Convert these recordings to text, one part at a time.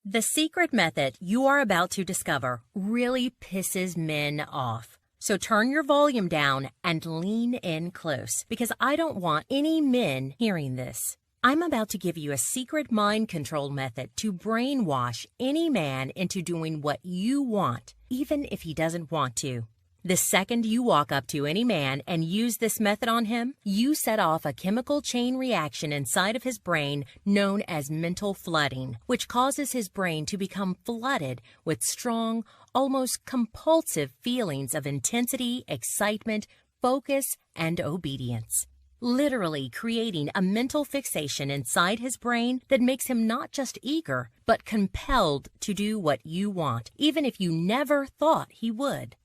The secret method you are about to discover really pisses men off. So turn your volume down and lean in close, because I don't want any men hearing this. I'm about to give you a secret mind control method to brainwash any man into doing what you want, even if he doesn't want to. The second you walk up to any man and use this method on him, you set off a chemical chain reaction inside of his brain known as mental flooding, which causes his brain to become flooded with strong, almost compulsive feelings of intensity, excitement, focus, and obedience. Literally creating a mental fixation inside his brain that makes him not just eager, but compelled to do what you want, even if you never thought he would.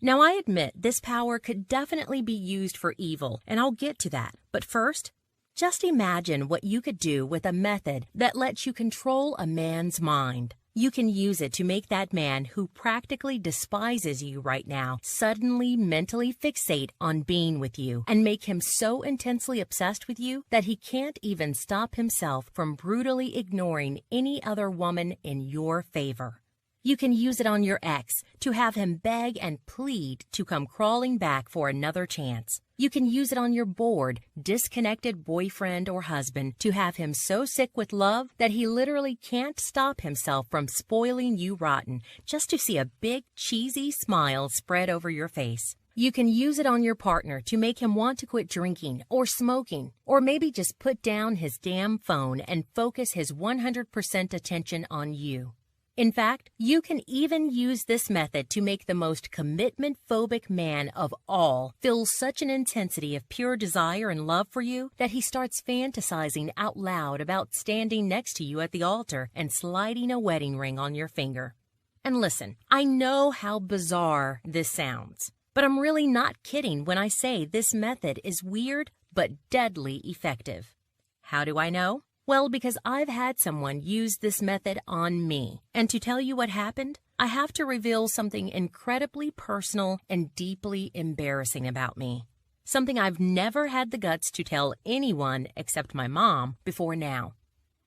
Now, I admit this power could definitely be used for evil, and I'll get to that. But first, just imagine what you could do with a method that lets you control a man's mind. You can use it to make that man who practically despises you right now suddenly mentally fixate on being with you and make him so intensely obsessed with you that he can't even stop himself from brutally ignoring any other woman in your favor. You can use it on your ex to have him beg and plead to come crawling back for another chance. You can use it on your bored, disconnected boyfriend or husband to have him so sick with love that he literally can't stop himself from spoiling you rotten just to see a big, cheesy smile spread over your face. You can use it on your partner to make him want to quit drinking or smoking, or maybe just put down his damn phone and focus his 100% attention on you. In fact, you can even use this method to make the most commitment-phobic man of all feel such an intensity of pure desire and love for you that he starts fantasizing out loud about standing next to you at the altar and sliding a wedding ring on your finger. And listen, I know how bizarre this sounds, but I'm really not kidding when I say this method is weird but deadly effective. How do I know? Well, because I've had someone use this method on me. And to tell you what happened, I have to reveal something incredibly personal and deeply embarrassing about me. Something I've never had the guts to tell anyone except my mom before now.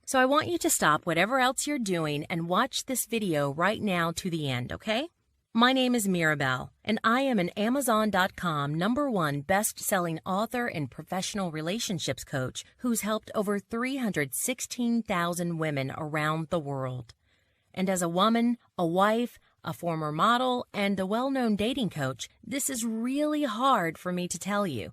So I want you to stop whatever else you're doing and watch this video right now to the end, okay? My name is Mirabelle, and I am an Amazon.com #1 best-selling author and professional relationships coach who's helped over 316,000 women around the world. And as a woman, a wife, a former model, and a well-known dating coach, this is really hard for me to tell you.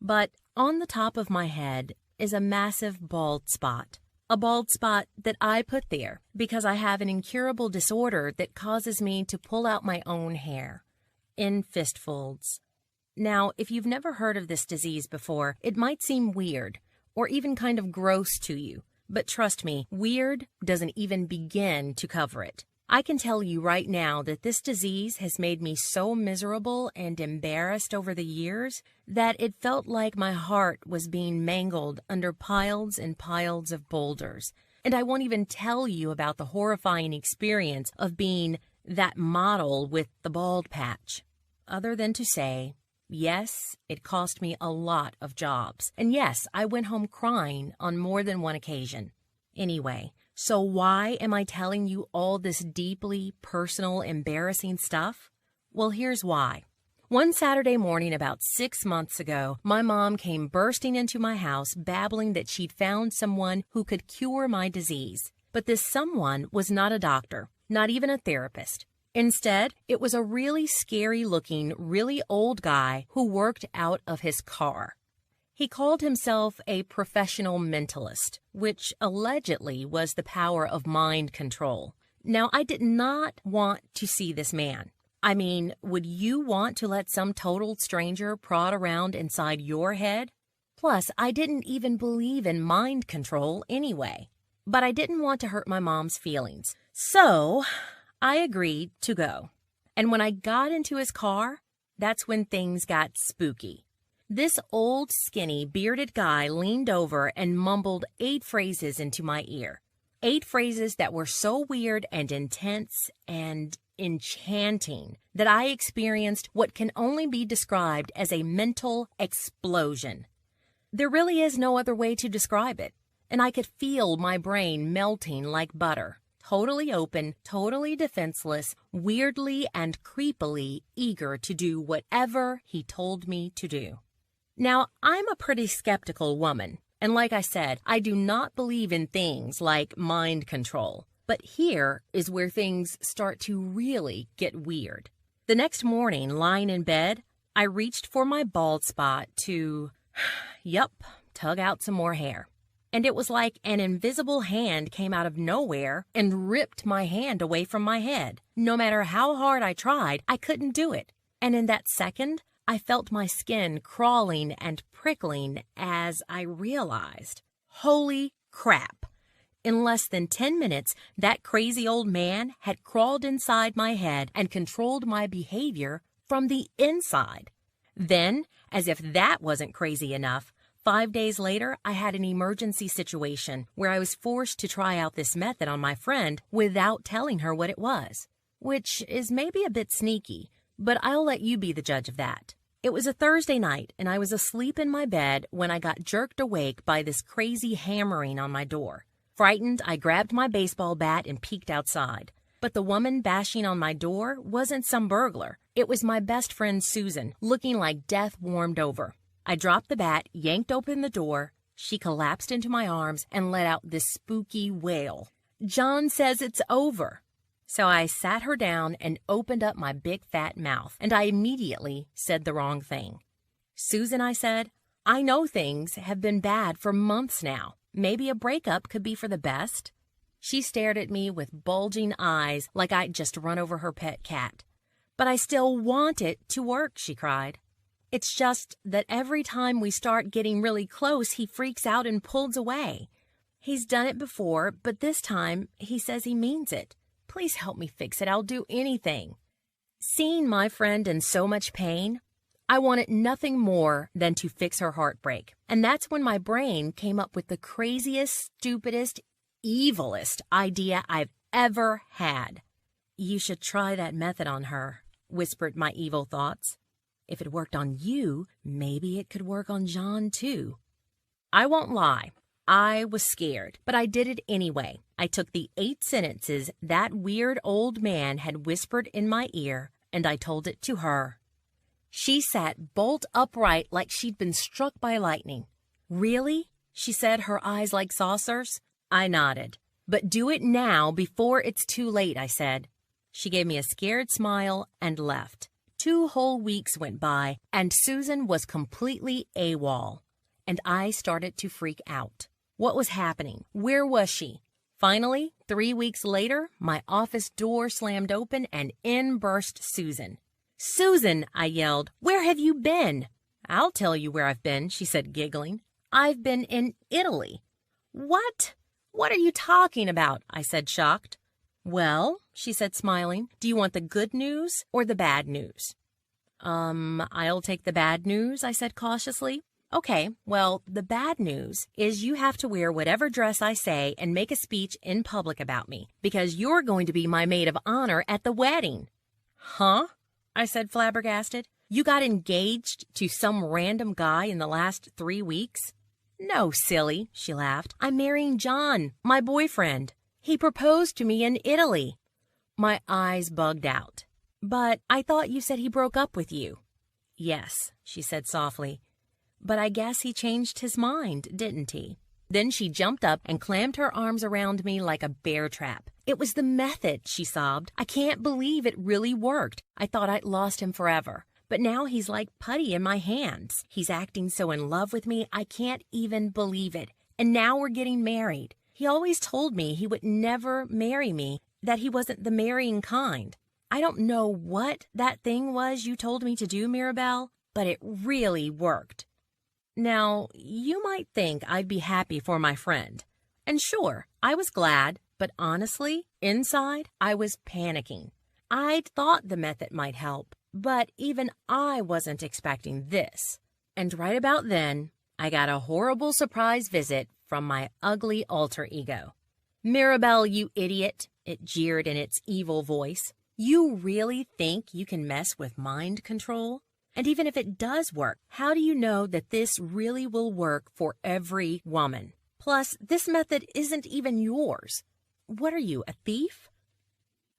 But on the top of my head is a massive bald spot. A bald spot that I put there because I have an incurable disorder that causes me to pull out my own hair in fistfolds. Now, if you've never heard of this disease before, it might seem weird or even kind of gross to you. But trust me, weird doesn't even begin to cover it. I can tell you right now that this disease has made me so miserable and embarrassed over the years that it felt like my heart was being mangled under piles and piles of boulders. And I won't even tell you about the horrifying experience of being that model with the bald patch. Other than to say, yes, it cost me a lot of jobs. And yes, I went home crying on more than one occasion. Anyway, so why am I telling you all this deeply personal, embarrassing stuff? Well, here's why. One Saturday morning about 6 months ago, my mom came bursting into my house babbling that she'd found someone who could cure my disease. But this someone was not a doctor, not even a therapist. Instead, it was a really scary-looking, really old guy who worked out of his car. He called himself a professional mentalist, which allegedly was the power of mind control. Now, I did not want to see this man. I mean, would you want to let some total stranger prod around inside your head? Plus, I didn't even believe in mind control anyway. But I didn't want to hurt my mom's feelings. So, I agreed to go. And when I got into his car, that's when things got spooky. This old, skinny, bearded guy leaned over and mumbled 8 phrases into my ear. 8 phrases that were so weird and intense and enchanting that I experienced what can only be described as a mental explosion. There really is no other way to describe it, and I could feel my brain melting like butter, totally open, totally defenseless, weirdly and creepily eager to do whatever he told me to do. Now, I'm a pretty skeptical woman, and like I said, I do not believe in things like mind control. But here is where things start to really get weird. The next morning, lying in bed, I reached for my bald spot to, tug out some more hair. And it was like an invisible hand came out of nowhere and ripped my hand away from my head. No matter how hard I tried, I couldn't do it. And in that second, I felt my skin crawling and prickling as I realized, holy crap. In less than 10 minutes, that crazy old man had crawled inside my head and controlled my behavior from the inside. Then, as if that wasn't crazy enough, 5 days later, I had an emergency situation where I was forced to try out this method on my friend without telling her what it was, which is maybe a bit sneaky, but I'll let you be the judge of that. It was a Thursday night, and I was asleep in my bed when I got jerked awake by this crazy hammering on my door. Frightened, I grabbed my baseball bat and peeked outside. But the woman bashing on my door wasn't some burglar. It was my best friend Susan, looking like death warmed over. I dropped the bat, yanked open the door. She collapsed into my arms and let out this spooky wail. "John says it's over." So I sat her down and opened up my big fat mouth, and I immediately said the wrong thing. "Susan," I said, "I know things have been bad for months now. Maybe a breakup could be for the best." She stared at me with bulging eyes like I'd just run over her pet cat. "But I still want it to work," she cried. "It's just that every time we start getting really close, he freaks out and pulls away. He's done it before, but this time he says he means it. Please help me fix it. I'll do anything." Seeing my friend in so much pain, I wanted nothing more than to fix her heartbreak. And that's when my brain came up with the craziest, stupidest, evilest idea I've ever had. "You should try that method on her," whispered my evil thoughts. "If it worked on you, maybe it could work on John too." I won't lie. I was scared, but I did it anyway. I took the 8 sentences that weird old man had whispered in my ear, and I told it to her. She sat bolt upright like she'd been struck by lightning. "Really?" she said, her eyes like saucers. I nodded. "But do it now before it's too late," I said. She gave me a scared smile and left. 2 whole weeks went by, and Susan was completely AWOL, and I started to freak out. What was happening? Where was she? Finally, 3 weeks later, my office door slammed open, and in burst Susan. "Susan," I yelled, "where have you been?" "I'll tell you where I've been," she said, giggling. "I've been in Italy." "What? What are you talking about?" I said, shocked. "Well," she said, smiling, "do you want the good news or the bad news?" I'll take the bad news," I said cautiously. "Okay, well, the bad news is you have to wear whatever dress I say and make a speech in public about me, because you're going to be my maid of honor at the wedding." "Huh?" I said, flabbergasted. "You got engaged to some random guy in the last 3 weeks?" "No, silly," she laughed. "I'm marrying John, my boyfriend. He proposed to me in Italy." My eyes bugged out. "But I thought you said he broke up with you." "Yes," she said softly. "But I guess he changed his mind, didn't he?" Then she jumped up and clammed her arms around me like a bear trap. "It was the method," she sobbed. "I can't believe it really worked. I thought I'd lost him forever. But now he's like putty in my hands. He's acting so in love with me, I can't even believe it. And now we're getting married. He always told me he would never marry me, that he wasn't the marrying kind. I don't know what that thing was you told me to do, Mirabelle, but it really worked." Now, you might think I'd be happy for my friend. And sure, I was glad, but honestly, inside, I was panicking. I'd thought the method might help, but even I wasn't expecting this. And right about then, I got a horrible surprise visit from my ugly alter ego. "Mirabelle, you idiot," it jeered in its evil voice. "You really think you can mess with mind control? And even if it does work, how do you know that this really will work for every woman? Plus, this method isn't even yours. What are you, a thief?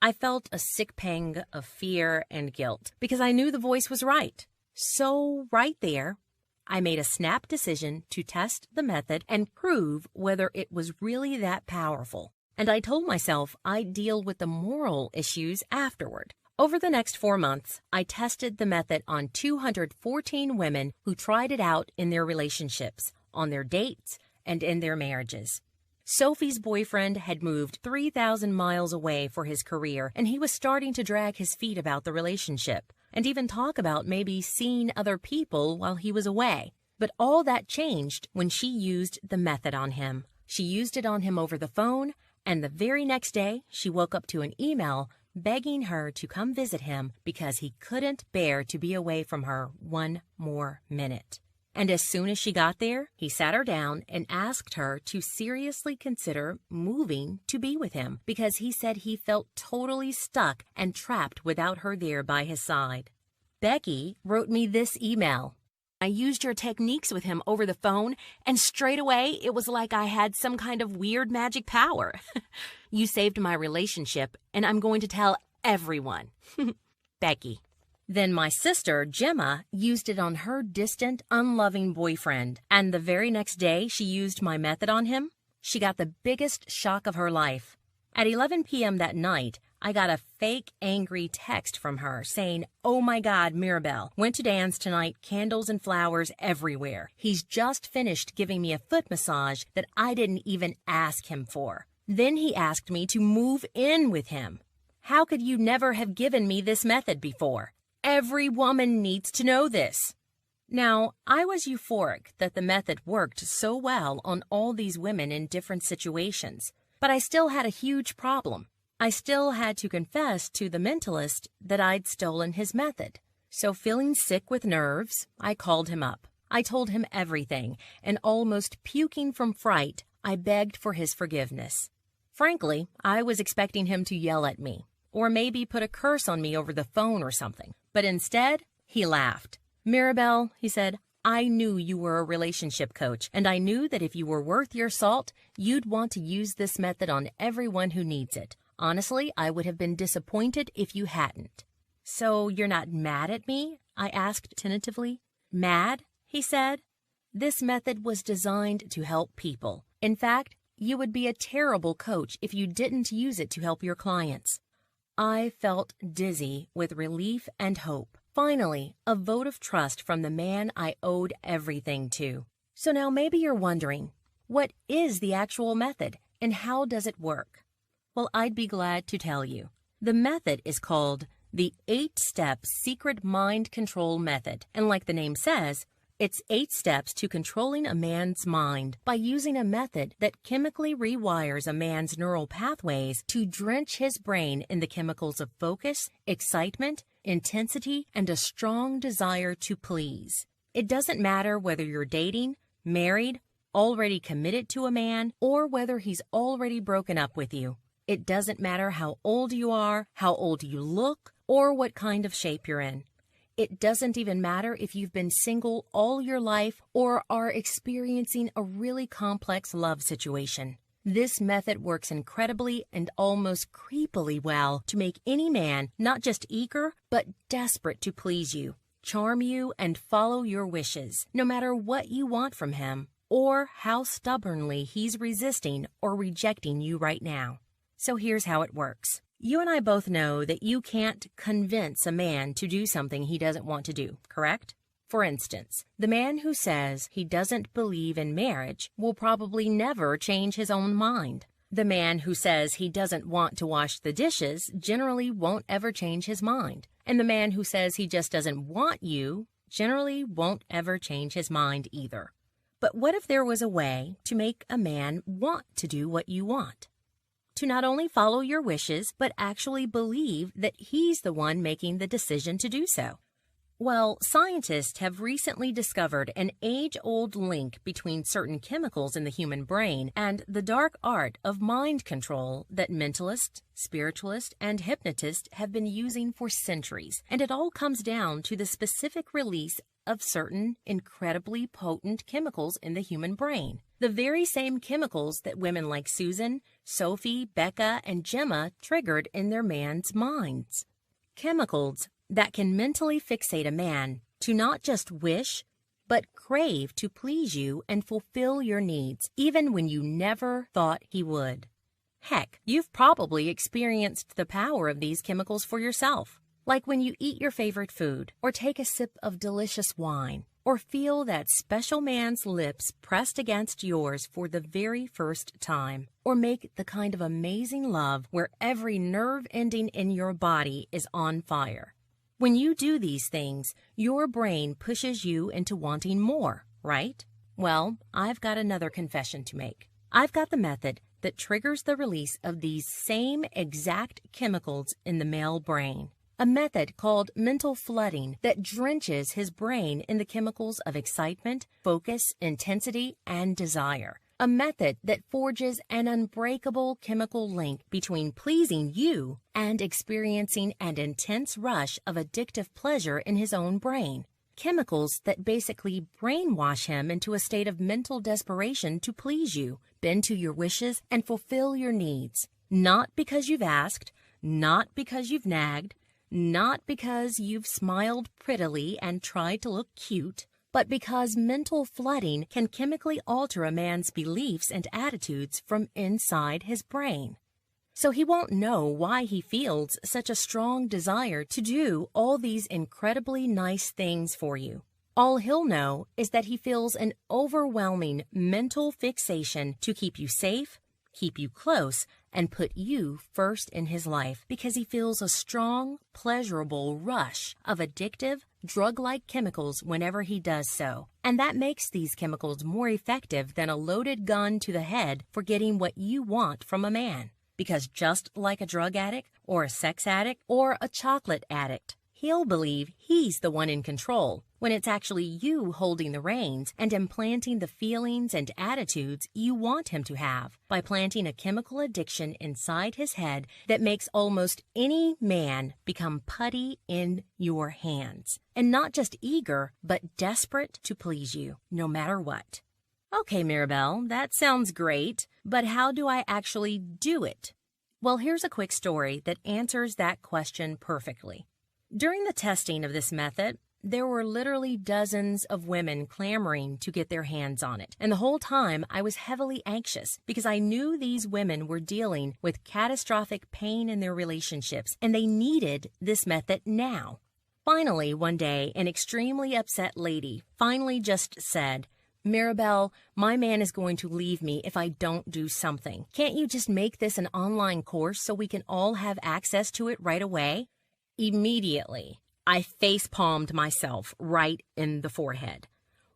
I felt a sick pang of fear and guilt because I knew the voice was right. So right there, I made a snap decision to test the method and prove whether it was really that powerful. And I told myself I'd deal with the moral issues afterward. Over the next 4 months, I tested the method on 214 women who tried it out in their relationships, on their dates, and in their marriages. Sophie's boyfriend had moved 3,000 miles away for his career, and he was starting to drag his feet about the relationship, and even talk about maybe seeing other people while he was away. But all that changed when she used the method on him. She used it on him over the phone, and the very next day, she woke up to an email begging her to come visit him because he couldn't bear to be away from her one more minute. And as soon as she got there, he sat her down and asked her to seriously consider moving to be with him because he said he felt totally stuck and trapped without her there by his side. Becky wrote me this email. I used your techniques with him over the phone, and straight away it was like I had some kind of weird magic power. You saved my relationship, and I'm going to tell everyone. Becky. Then my sister, Gemma, used it on her distant, unloving boyfriend, and the very next day she used my method on him. She got the biggest shock of her life. At 11 p.m. that night, I got a fake angry text from her saying, "Oh my God, Mirabelle, went to dance tonight, candles and flowers everywhere. He's just finished giving me a foot massage that I didn't even ask him for. Then he asked me to move in with him. How could you never have given me this method before? Every woman needs to know this." Now, I was euphoric that the method worked so well on all these women in different situations, but I still had a huge problem. I still had to confess to the mentalist that I'd stolen his method. So feeling sick with nerves, I called him up. I told him everything, and almost puking from fright, I begged for his forgiveness. Frankly, I was expecting him to yell at me, or maybe put a curse on me over the phone or something. But instead, he laughed. "Mirabelle," he said, "I knew you were a relationship coach, and I knew that if you were worth your salt, you'd want to use this method on everyone who needs it. Honestly, I would have been disappointed if you hadn't." "So you're not mad at me?" I asked tentatively. "Mad?" he said. "This method was designed to help people. In fact, you would be a terrible coach if you didn't use it to help your clients." I felt dizzy with relief and hope. Finally, a vote of trust from the man I owed everything to. So now maybe you're wondering, what is the actual method and how does it work? Well, I'd be glad to tell you. The method is called the 8-Step Secret Mind Control Method, and like the name says, it's 8 steps to controlling a man's mind by using a method that chemically rewires a man's neural pathways to drench his brain in the chemicals of focus, excitement, intensity, and a strong desire to please. It doesn't matter whether you're dating, married, already committed to a man, or whether he's already broken up with you. It doesn't matter how old you are, how old you look, or what kind of shape you're in. It doesn't even matter if you've been single all your life or are experiencing a really complex love situation. This method works incredibly and almost creepily well to make any man not just eager, but desperate to please you, charm you, and follow your wishes, no matter what you want from him or how stubbornly he's resisting or rejecting you right now. So here's how it works. You and I both know that you can't convince a man to do something he doesn't want to do, correct? For instance, the man who says he doesn't believe in marriage will probably never change his own mind. The man who says he doesn't want to wash the dishes generally won't ever change his mind. And the man who says he just doesn't want you generally won't ever change his mind either. But what if there was a way to make a man want to do what you want? To not only follow your wishes, but actually believe that he's the one making the decision to do so. Well, scientists have recently discovered an age-old link between certain chemicals in the human brain and the dark art of mind control that mentalists, spiritualists, and hypnotists have been using for centuries. And it all comes down to the specific release of certain incredibly potent chemicals in the human brain. The very same chemicals that women like Susan, Sophie, Becca, and Gemma triggered in their man's minds. Chemicals that can mentally fixate a man to not just wish, but crave to please you and fulfill your needs, even when you never thought he would. Heck, you've probably experienced the power of these chemicals for yourself, like when you eat your favorite food, or take a sip of delicious wine, or feel that special man's lips pressed against yours for the very first time, or make the kind of amazing love where every nerve ending in your body is on fire. When you do these things, your brain pushes you into wanting more, right? Well, I've got another confession to make. I've got the method that triggers the release of these same exact chemicals in the male brain. A method called mental flooding that drenches his brain in the chemicals of excitement, focus, intensity, and desire. A method that forges an unbreakable chemical link between pleasing you and experiencing an intense rush of addictive pleasure in his own brain. Chemicals that basically brainwash him into a state of mental desperation to please you, bend to your wishes, and fulfill your needs. Not because you've asked, not because you've nagged, not because you've smiled prettily and tried to look cute, but because mental flooding can chemically alter a man's beliefs and attitudes from inside his brain. So he won't know why he feels such a strong desire to do all these incredibly nice things for you. All he'll know is that he feels an overwhelming mental fixation to keep you safe, keep you close, and put you first in his life because he feels a strong, pleasurable rush of addictive, drug-like chemicals whenever he does so. And that makes these chemicals more effective than a loaded gun to the head for getting what you want from a man. Because just like a drug addict, or a sex addict, or a chocolate addict, he'll believe he's the one in control, when it's actually you holding the reins and implanting the feelings and attitudes you want him to have by planting a chemical addiction inside his head that makes almost any man become putty in your hands, and not just eager, but desperate to please you, no matter what. Okay, Mirabelle, that sounds great, but how do I actually do it? Well, here's a quick story that answers that question perfectly. During the testing of this method, there were literally dozens of women clamoring to get their hands on it. And the whole time, I was heavily anxious because I knew these women were dealing with catastrophic pain in their relationships, and they needed this method now. Finally, one day, an extremely upset lady finally just said, "Mirabelle, my man is going to leave me if I don't do something. Can't you just make this an online course so we can all have access to it right away?" Immediately, I face-palmed myself right in the forehead.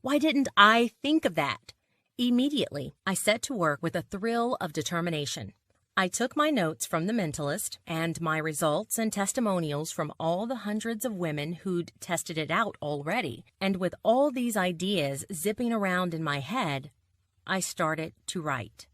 Why didn't I think of that? Immediately, I set to work with a thrill of determination. I took my notes from The Mentalist and my results and testimonials from all the hundreds of women who'd tested it out already, and with all these ideas zipping around in my head, I started to write.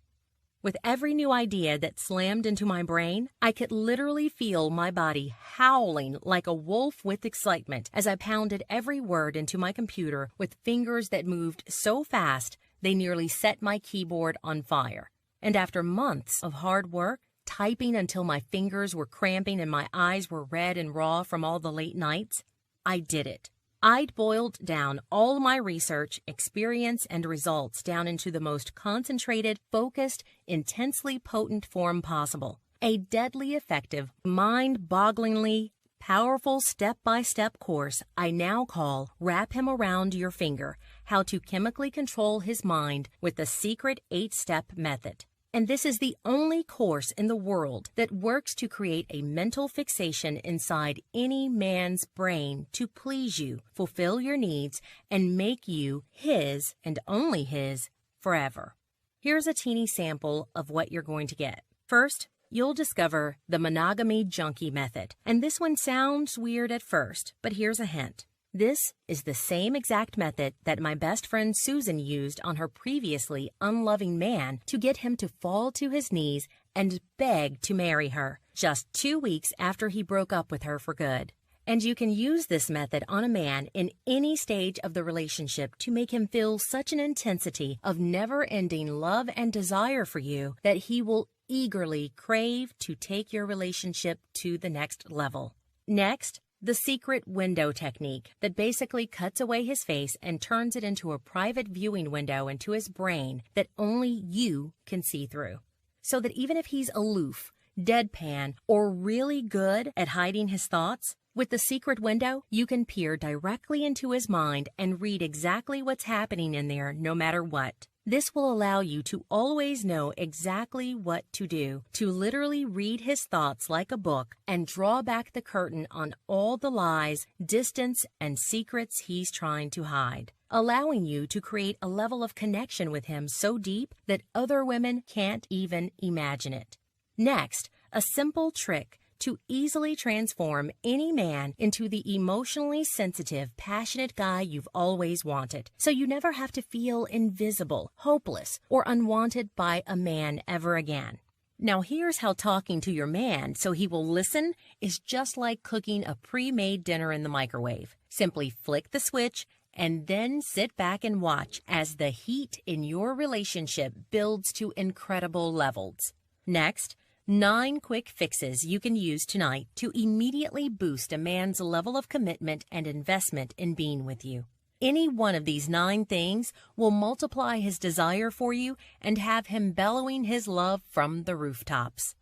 With every new idea that slammed into my brain, I could literally feel my body howling like a wolf with excitement as I pounded every word into my computer with fingers that moved so fast they nearly set my keyboard on fire. And after months of hard work, typing until my fingers were cramping and my eyes were red and raw from all the late nights, I did it. I'd boiled down all my research, experience, and results down into the most concentrated, focused, intensely potent form possible. A deadly effective, mind-bogglingly powerful step-by-step course I now call Wrap Him Around Your Finger, How to Chemically Control His Mind with the Secret 8-Step Method. And this is the only course in the world that works to create a mental fixation inside any man's brain to please you, fulfill your needs, and make you his and only his forever. Here's a teeny sample of what you're going to get. First, you'll discover the monogamy junkie method. And this one sounds weird at first, but here's a hint. This is the same exact method that my best friend Susan used on her previously unloving man to get him to fall to his knees and beg to marry her just 2 weeks after he broke up with her for good. And you can use this method on a man in any stage of the relationship to make him feel such an intensity of never-ending love and desire for you that he will eagerly crave to take your relationship to the next level. Next, the secret window technique that basically cuts away his face and turns it into a private viewing window into his brain that only you can see through. So that even if he's aloof, deadpan, or really good at hiding his thoughts, with the secret window, you can peer directly into his mind and read exactly what's happening in there no matter what. This will allow you to always know exactly what to do, to literally read his thoughts like a book and draw back the curtain on all the lies, distance, and secrets he's trying to hide, allowing you to create a level of connection with him so deep that other women can't even imagine it. Next, a simple trick to easily transform any man into the emotionally sensitive, passionate guy you've always wanted, so you never have to feel invisible, hopeless, or unwanted by a man ever again. Now here's how talking to your man so he will listen is just like cooking a pre-made dinner in the microwave. Simply flick the switch and then sit back and watch as the heat in your relationship builds to incredible levels. Next, 9 quick fixes you can use tonight to immediately boost a man's level of commitment and investment in being with you. Any one of these 9 things will multiply his desire for you and have him bellowing his love from the rooftops.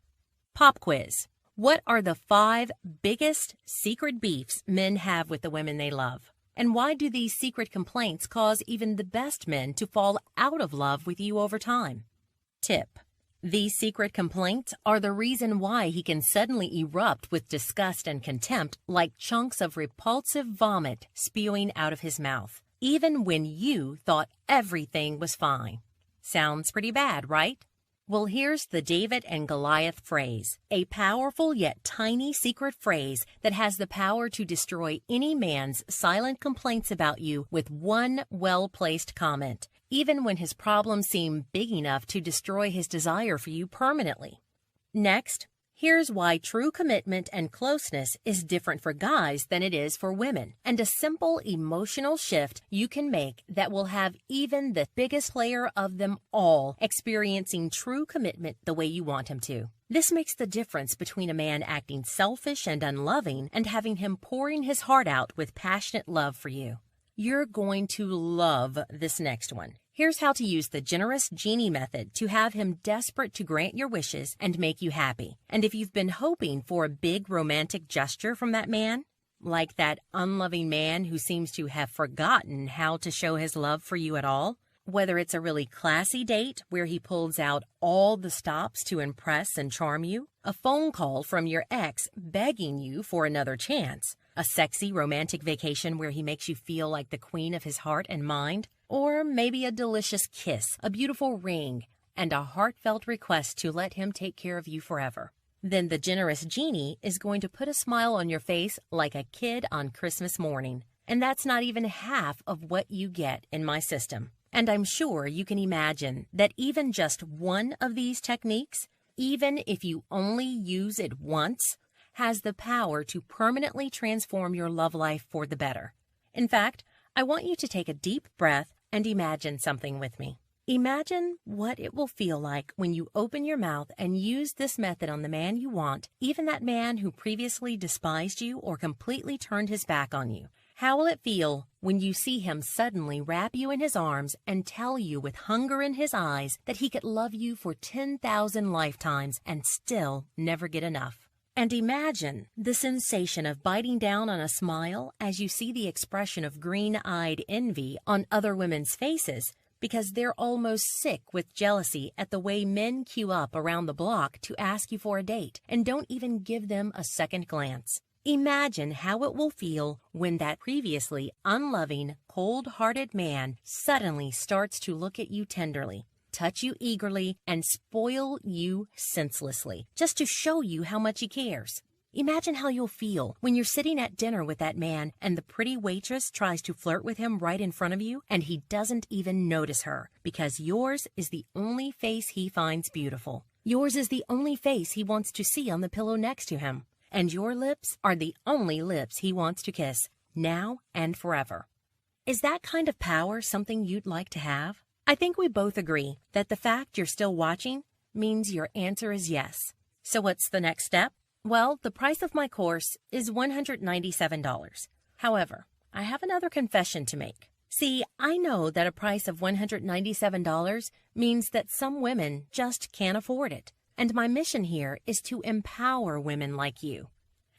Pop quiz. What are the 5 biggest secret beefs men have with the women they love? And why do these secret complaints cause even the best men to fall out of love with you over time? Tip. These secret complaints are the reason why he can suddenly erupt with disgust and contempt like chunks of repulsive vomit spewing out of his mouth, even when you thought everything was fine. Sounds pretty bad, right? Well, here's the David and Goliath phrase, a powerful yet tiny secret phrase that has the power to destroy any man's silent complaints about you with one well-placed comment, even when his problems seem big enough to destroy his desire for you permanently. Next, here's why true commitment and closeness is different for guys than it is for women, and a simple emotional shift you can make that will have even the biggest player of them all experiencing true commitment the way you want him to. This makes the difference between a man acting selfish and unloving and having him pouring his heart out with passionate love for you. You're going to love this next one. Here's how to use the generous genie method to have him desperate to grant your wishes and make you happy. And if you've been hoping for a big romantic gesture from that man, like that unloving man who seems to have forgotten how to show his love for you at all, whether it's a really classy date where he pulls out all the stops to impress and charm you, a phone call from your ex begging you for another chance, a sexy romantic vacation where he makes you feel like the queen of his heart and mind, or maybe a delicious kiss, a beautiful ring, and a heartfelt request to let him take care of you forever. Then the generous genie is going to put a smile on your face like a kid on Christmas morning. And that's not even half of what you get in my system. And I'm sure you can imagine that even just one of these techniques, even if you only use it once, has the power to permanently transform your love life for the better. In fact, I want you to take a deep breath and imagine something with me. Imagine what it will feel like when you open your mouth and use this method on the man you want, even that man who previously despised you or completely turned his back on you. How will it feel when you see him suddenly wrap you in his arms and tell you with hunger in his eyes that he could love you for 10,000 lifetimes and still never get enough? And imagine the sensation of biting down on a smile as you see the expression of green-eyed envy on other women's faces because they're almost sick with jealousy at the way men queue up around the block to ask you for a date and don't even give them a second glance. Imagine how it will feel when that previously unloving, cold-hearted man suddenly starts to look at you tenderly, touch you eagerly, and spoil you senselessly, just to show you how much he cares. Imagine how you'll feel when you're sitting at dinner with that man and the pretty waitress tries to flirt with him right in front of you and he doesn't even notice her because yours is the only face he finds beautiful. Yours is the only face he wants to see on the pillow next to him. and your lips are the only lips he wants to kiss, now and forever. Is that kind of power something you'd like to have? I think we both agree that the fact you're still watching means your answer is yes. So what's the next step? Well, the price of my course is $197. However, I have another confession to make. See, I know that a price of $197 means that some women just can't afford it. And my mission here is to empower women like you.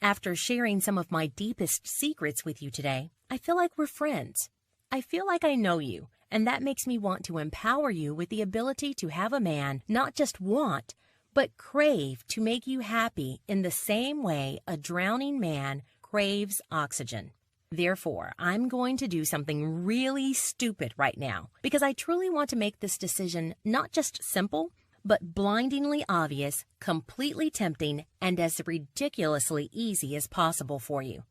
After sharing some of my deepest secrets with you today, I feel like we're friends. I feel like I know you, and that makes me want to empower you with the ability to have a man not just want, but crave to make you happy in the same way a drowning man craves oxygen. Therefore, I'm going to do something really stupid right now because I truly want to make this decision not just simple, but blindingly obvious, completely tempting, and as ridiculously easy as possible for you.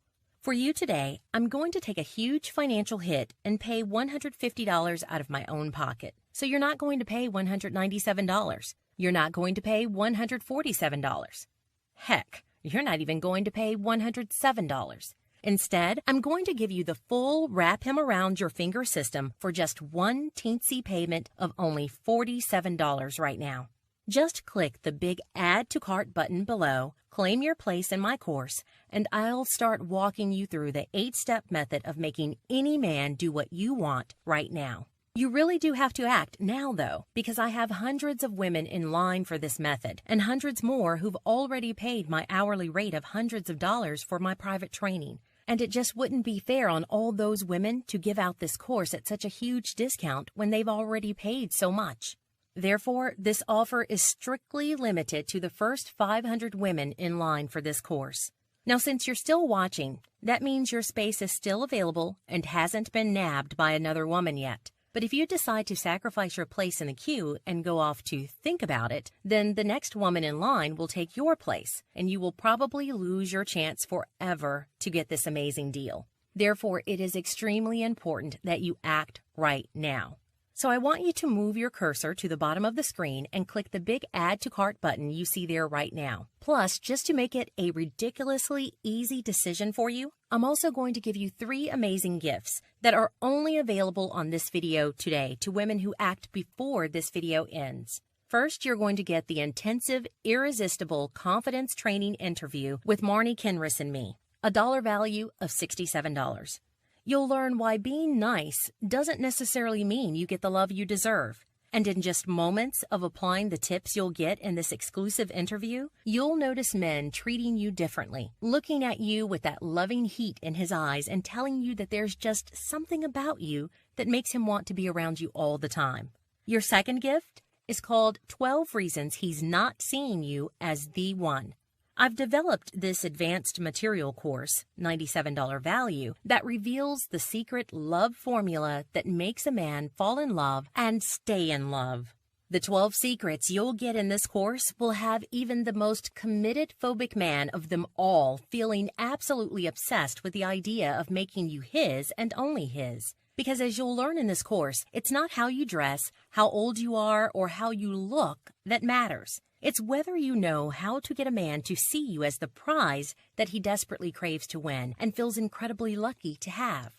For you today, I'm going to take a huge financial hit and pay $150 out of my own pocket. So you're not going to pay $197. You're not going to pay $147. Heck, you're not even going to pay $107. Instead, I'm going to give you the full wrap him around your finger system for just one teensy payment of only $47 right now. Just click the big Add to Cart button below, claim your place in my course, and I'll start walking you through the 8-step method of making any man do what you want right now. You really do have to act now, though, because I have hundreds of women in line for this method and hundreds more who've already paid my hourly rate of hundreds of dollars for my private training. And it just wouldn't be fair on all those women to give out this course at such a huge discount when they've already paid so much. Therefore, this offer is strictly limited to the first 500 women in line for this course. Now, since you're still watching, that means your space is still available and hasn't been nabbed by another woman yet. But if you decide to sacrifice your place in the queue and go off to think about it, then the next woman in line will take your place, and you will probably lose your chance forever to get this amazing deal. Therefore, it is extremely important that you act right now. So I want you to move your cursor to the bottom of the screen and click the big Add to Cart button you see there right now. Plus, just to make it a ridiculously easy decision for you, I'm also going to give you 3 amazing gifts that are only available on this video today to women who act before this video ends. First, you're going to get the intensive, irresistible confidence training interview with Marni Kinrys and me, a dollar value of $67. You'll learn why being nice doesn't necessarily mean you get the love you deserve. And in just moments of applying the tips you'll get in this exclusive interview, you'll notice men treating you differently, looking at you with that loving heat in his eyes and telling you that there's just something about you that makes him want to be around you all the time. Your second gift is called 12 Reasons He's Not Seeing You as the One. I've developed this advanced material course, $97 value, that reveals the secret love formula that makes a man fall in love and stay in love. The 12 secrets you'll get in this course will have even the most committed phobic man of them all feeling absolutely obsessed with the idea of making you his and only his. Because as you'll learn in this course, it's not how you dress, how old you are, or how you look that matters. It's whether you know how to get a man to see you as the prize that he desperately craves to win and feels incredibly lucky to have.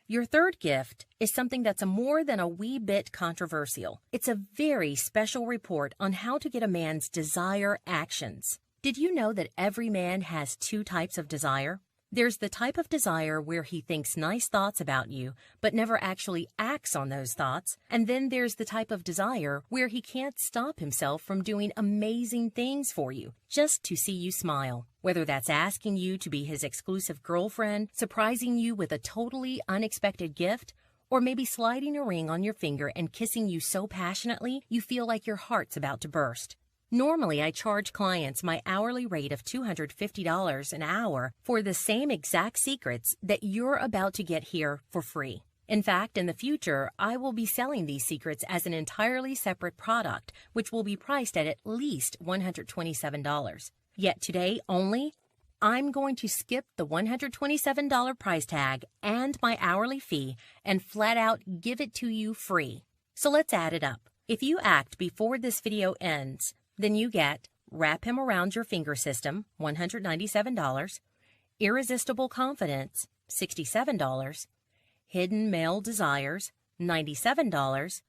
Your third gift is something that's more than a wee bit controversial. It's a very special report on how to get a man's desire actions. Did you know that every man has 2 types of desire? There's the type of desire where he thinks nice thoughts about you, but never actually acts on those thoughts. And then there's the type of desire where he can't stop himself from doing amazing things for you, just to see you smile. Whether that's asking you to be his exclusive girlfriend, surprising you with a totally unexpected gift, or maybe sliding a ring on your finger and kissing you so passionately you feel like your heart's about to burst. Normally, I charge clients my hourly rate of $250 an hour for the same exact secrets that you're about to get here for free. In fact, in the future, I will be selling these secrets as an entirely separate product, which will be priced at least $127. Yet today only, I'm going to skip the $127 price tag and my hourly fee and flat out give it to you free. So let's add it up. If you act before this video ends, then you get Wrap Him Around Your Finger System, $197. Irresistible Confidence, $67. Hidden Male Desires, $97.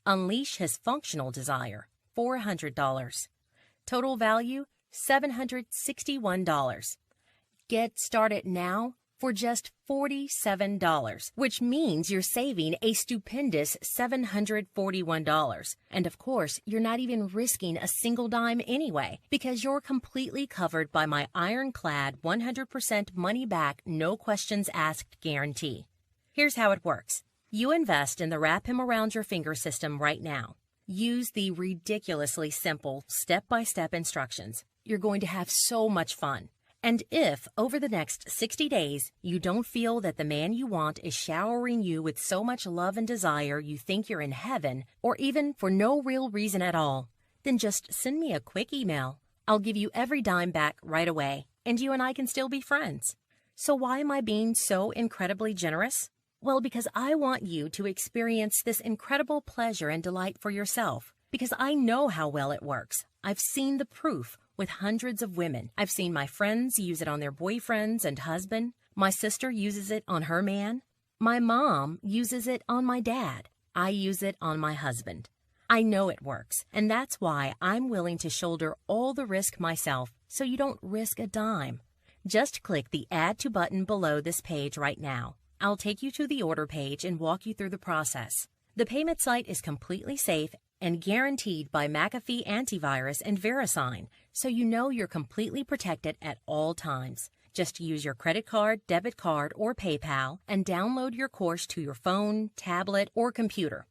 Unleash His Functional Desire, $400. Total value, $761. Get started now for just $47, which means you're saving a stupendous $741. And of course, you're not even risking a single dime anyway, because you're completely covered by my ironclad 100% money back, no questions asked guarantee. Here's how it works. You invest in the Wrap Him Around Your Finger system right now. Use the ridiculously simple step-by-step instructions. You're going to have so much fun. And if, over the next 60 days, you don't feel that the man you want is showering you with so much love and desire you think you're in heaven, or even for no real reason at all, then just send me a quick email. I'll give you every dime back right away, and you and I can still be friends. So why am I being so incredibly generous? Well, because I want you to experience this incredible pleasure and delight for yourself, because I know how well it works. I've seen the proof with hundreds of women. I've seen my friends use it on their boyfriends and husband. My sister uses it on her man. My mom uses it on my dad. I use it on my husband. I know it works, and that's why I'm willing to shoulder all the risk myself so you don't risk a dime. Just click the Add to button below this page right now. I'll take you to the order page and walk you through the process. The payment site is completely safe and guaranteed by McAfee Antivirus and VeriSign, so you know you're completely protected at all times. Just use your credit card, debit card, or PayPal and download your course to your phone, tablet, or computer.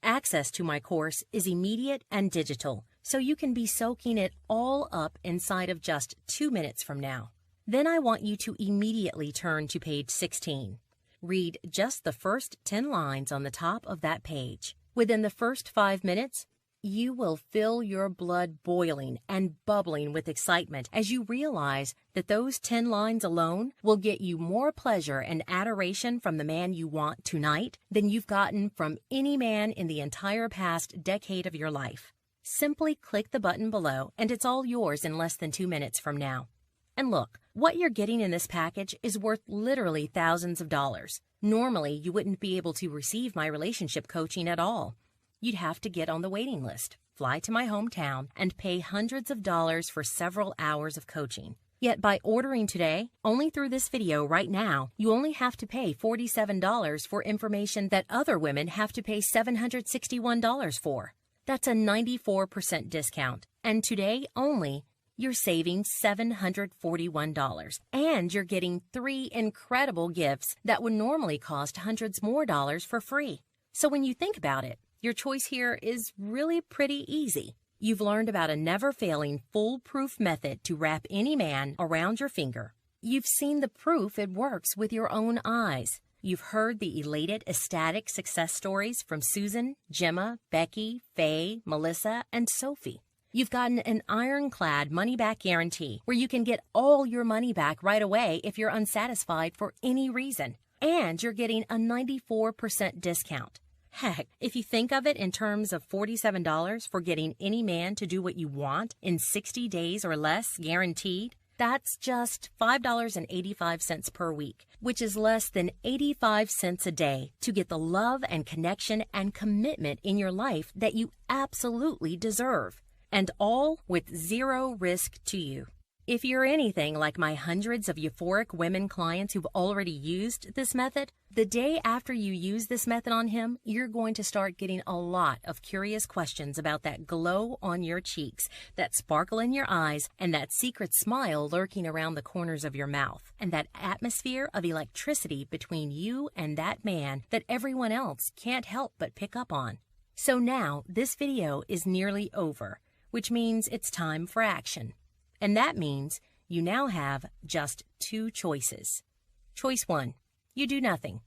Access to my course is immediate and digital, so you can be soaking it all up inside of just 2 minutes from now. Then I want you to immediately turn to page 16. Read just the first 10 lines on the top of that page. Within the first 5 minutes, you will feel your blood boiling and bubbling with excitement as you realize that those 10 lines alone will get you more pleasure and adoration from the man you want tonight than you've gotten from any man in the entire past decade of your life. Simply click the button below and it's all yours in less than 2 minutes from now. And look, what you're getting in this package is worth literally thousands of dollars. Normally, you wouldn't be able to receive my relationship coaching at all. You'd have to get on the waiting list, fly to my hometown, and pay hundreds of dollars for several hours of coaching. Yet by ordering today, only through this video right now, you only have to pay $47 for information that other women have to pay $761 for. That's a 94% discount. And today only, you're saving $741, and you're getting 3 incredible gifts that would normally cost hundreds more dollars for free. So when you think about it, your choice here is really pretty easy. You've learned about a never-failing, foolproof method to wrap any man around your finger. You've seen the proof it works with your own eyes. You've heard the elated, ecstatic success stories from Susan, Gemma, Becky, Faye, Melissa, and Sophie. You've gotten an ironclad money-back guarantee where you can get all your money back right away if you're unsatisfied for any reason. And you're getting a 94% discount. Heck, if you think of it in terms of $47 for getting any man to do what you want in 60 days or less guaranteed, that's just $5.85 per week, which is less than 85 cents a day to get the love and connection and commitment in your life that you absolutely deserve. And all with zero risk to you. If you're anything like my hundreds of euphoric women clients who've already used this method, the day after you use this method on him, you're going to start getting a lot of curious questions about that glow on your cheeks, that sparkle in your eyes, and that secret smile lurking around the corners of your mouth, and that atmosphere of electricity between you and that man that everyone else can't help but pick up on. So now, this video is nearly over, which means it's time for action. And that means you now have just 2 choices. Choice 1, you do nothing.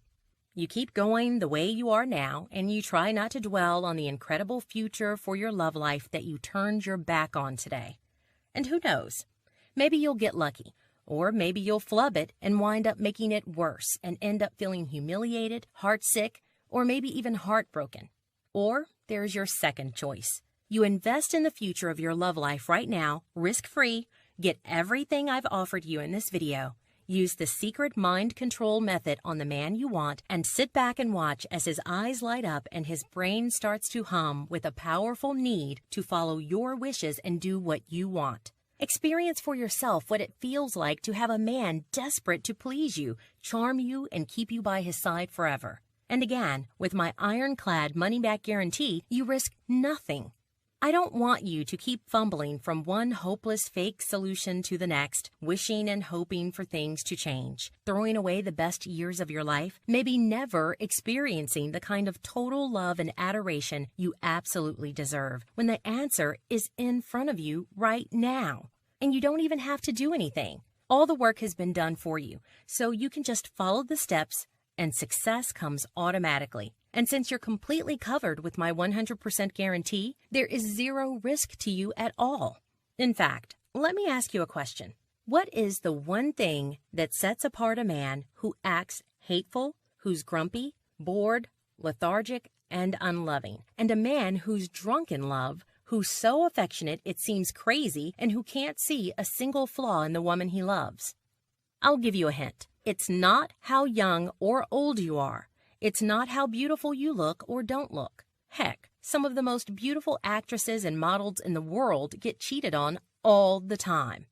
You keep going the way you are now, and you try not to dwell on the incredible future for your love life that you turned your back on today. And who knows, maybe you'll get lucky, or maybe you'll flub it and wind up making it worse and end up feeling humiliated, heartsick, or maybe even heartbroken. Or there's your second choice. You invest in the future of your love life right now, risk-free, get everything I've offered you in this video. Use the secret mind control method on the man you want and sit back and watch as his eyes light up and his brain starts to hum with a powerful need to follow your wishes and do what you want. Experience for yourself what it feels like to have a man desperate to please you, charm you, and keep you by his side forever. And again, with my ironclad money-back guarantee, you risk nothing. I don't want you to keep fumbling from one hopeless fake solution to the next, wishing and hoping for things to change, throwing away the best years of your life, maybe never experiencing the kind of total love and adoration you absolutely deserve, when the answer is in front of you right now. And you don't even have to do anything. All the work has been done for you, so you can just follow the steps and success comes automatically. And since you're completely covered with my 100% guarantee, there is zero risk to you at all. In fact, let me ask you a question. What is the one thing that sets apart a man who acts hateful, who's grumpy, bored, lethargic, and unloving, and a man who's drunk in love, who's so affectionate it seems crazy, and who can't see a single flaw in the woman he loves? I'll give you a hint. It's not how young or old you are. It's not how beautiful you look or don't look. Heck, some of the most beautiful actresses and models in the world get cheated on all the time.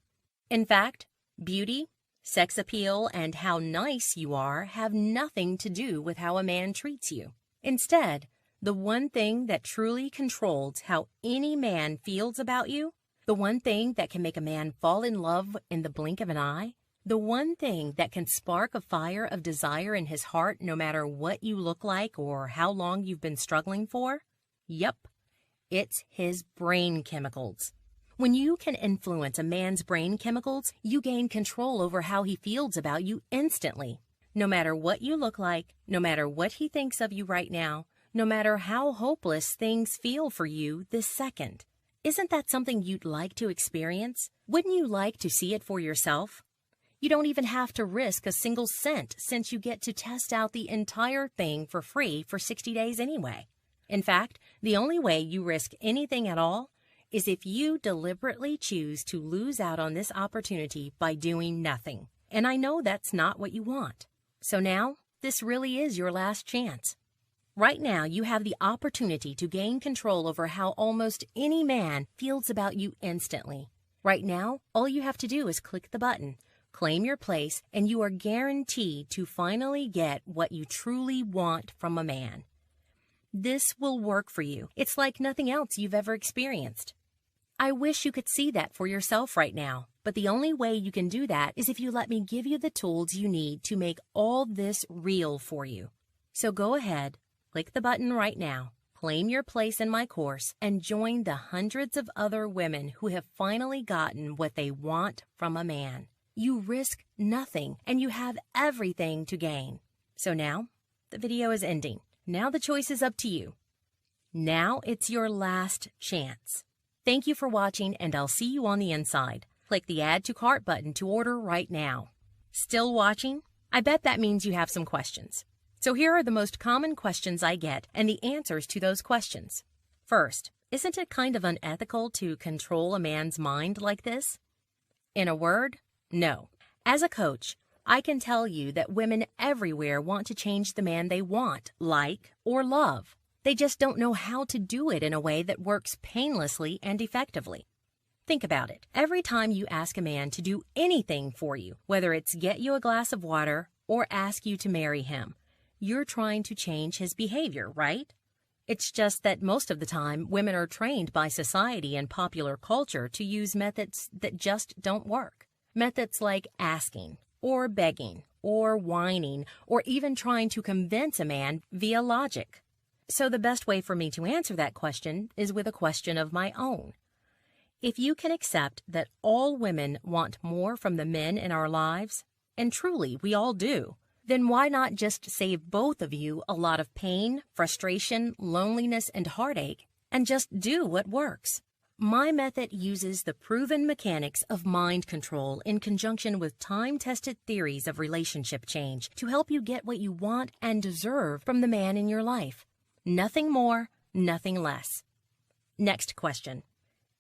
In fact, beauty, sex appeal, and how nice you are have nothing to do with how a man treats you. Instead, the one thing that truly controls how any man feels about you, the one thing that can make a man fall in love in the blink of an eye, the one thing that can spark a fire of desire in his heart no matter what you look like or how long you've been struggling for? Yep, it's his brain chemicals. When you can influence a man's brain chemicals, you gain control over how he feels about you instantly. No matter what you look like, no matter what he thinks of you right now, no matter how hopeless things feel for you this second. Isn't that something you'd like to experience? Wouldn't you like to see it for yourself? You don't even have to risk a single cent since you get to test out the entire thing for free for 60 days anyway. In fact, the only way you risk anything at all is if you deliberately choose to lose out on this opportunity by doing nothing. And I know that's not what you want. So now, this really is your last chance. Right now, you have the opportunity to gain control over how almost any man feels about you instantly. Right now, all you have to do is click the button, claim your place, and you are guaranteed to finally get what you truly want from a man. This will work for you. It's like nothing else you've ever experienced. I wish you could see that for yourself right now, but the only way you can do that is if you let me give you the tools you need to make all this real for you. So go ahead, click the button right now, claim your place in my course, and join the hundreds of other women who have finally gotten what they want from a man. You risk nothing, and you have everything to gain. So now, the video is ending. Now the choice is up to you. Now it's your last chance. Thank you for watching, and I'll see you on the inside. Click the Add to Cart button to order right now. Still watching? I bet that means you have some questions. So here are the most common questions I get and the answers to those questions. First, isn't it kind of unethical to control a man's mind like this? In a word, no. As a coach, I can tell you that women everywhere want to change the man they want, like, or love. They just don't know how to do it in a way that works painlessly and effectively. Think about it. Every time you ask a man to do anything for you, whether it's get you a glass of water or ask you to marry him, you're trying to change his behavior, right? It's just that most of the time, women are trained by society and popular culture to use methods that just don't work. Methods like asking, or begging, or whining, or even trying to convince a man via logic. So the best way for me to answer that question is with a question of my own. If you can accept that all women want more from the men in our lives, and truly we all do, then why not just save both of you a lot of pain, frustration, loneliness, and heartache, and just do what works? My method uses the proven mechanics of mind control in conjunction with time-tested theories of relationship change to help you get what you want and deserve from the man in your life. Nothing more, nothing less. Next question.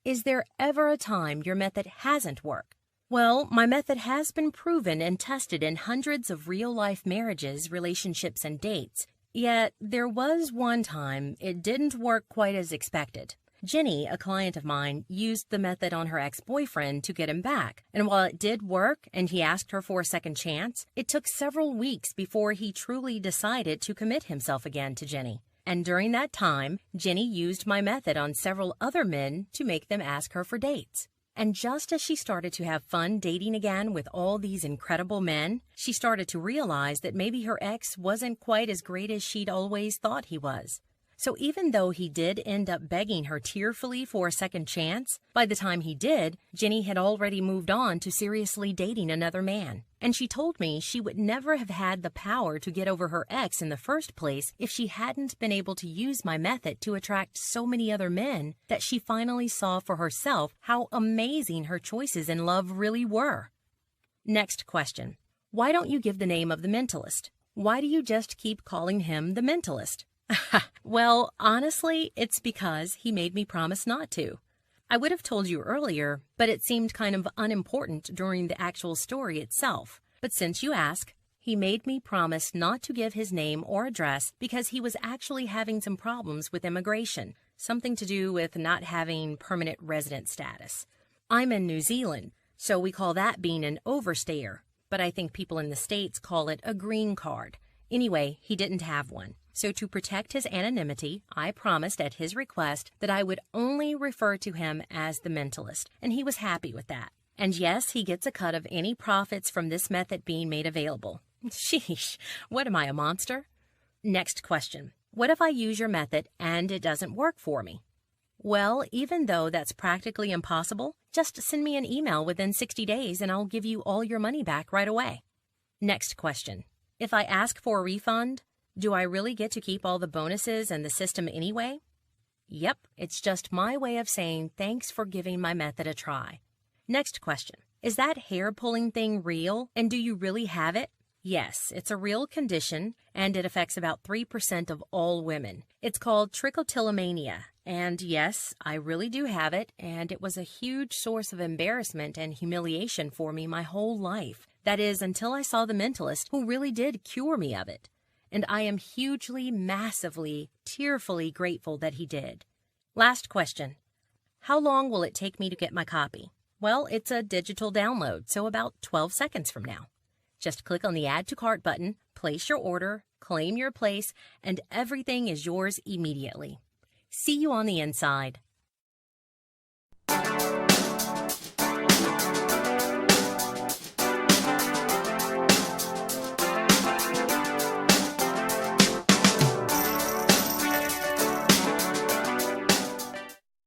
Is there ever a time your method hasn't worked? Well, my method has been proven and tested in hundreds of real-life marriages, relationships, and dates. Yet, there was one time it didn't work quite as expected. Jenny, a client of mine, used the method on her ex-boyfriend to get him back. And while it did work and he asked her for a second chance, it took several weeks before he truly decided to commit himself again to Jenny. And during that time, Jenny used my method on several other men to make them ask her for dates. And just as she started to have fun dating again with all these incredible men, she started to realize that maybe her ex wasn't quite as great as she'd always thought he was. So even though he did end up begging her tearfully for a second chance, by the time he did, Jenny had already moved on to seriously dating another man. And she told me she would never have had the power to get over her ex in the first place if she hadn't been able to use my method to attract so many other men that she finally saw for herself how amazing her choices in love really were. Next question. Why don't you give the name of the mentalist? Why do you just keep calling him the mentalist? Well, honestly, it's because he made me promise not to. I would have told you earlier, but it seemed kind of unimportant during the actual story itself. But since you ask, he made me promise not to give his name or address because he was actually having some problems with immigration, something to do with not having permanent resident status. I'm in New Zealand, so we call that being an overstayer, but I think people in the States call it a green card. Anyway, he didn't have one. So to protect his anonymity, I promised at his request that I would only refer to him as the mentalist, and he was happy with that. And yes, he gets a cut of any profits from this method being made available. Sheesh, what am I, a monster? Next question. What if I use your method and it doesn't work for me? Well, even though that's practically impossible, just send me an email within 60 days and I'll give you all your money back right away. Next question. If I ask for a refund, do I really get to keep all the bonuses and the system anyway? Yep, it's just my way of saying thanks for giving my method a try. Next question. Is that hair pulling thing real, and do you really have it? Yes, it's a real condition, and it affects about 3% of all women. It's called trichotillomania, and yes, I really do have it, and it was a huge source of embarrassment and humiliation for me my whole life. That is, until I saw the mentalist who really did cure me of it. And I am hugely, massively, tearfully grateful that he did. Last question. How long will it take me to get my copy? Well, it's a digital download, so about 12 seconds from now. Just click on the Add to Cart button, place your order, claim your place, and everything is yours immediately. See you on the inside.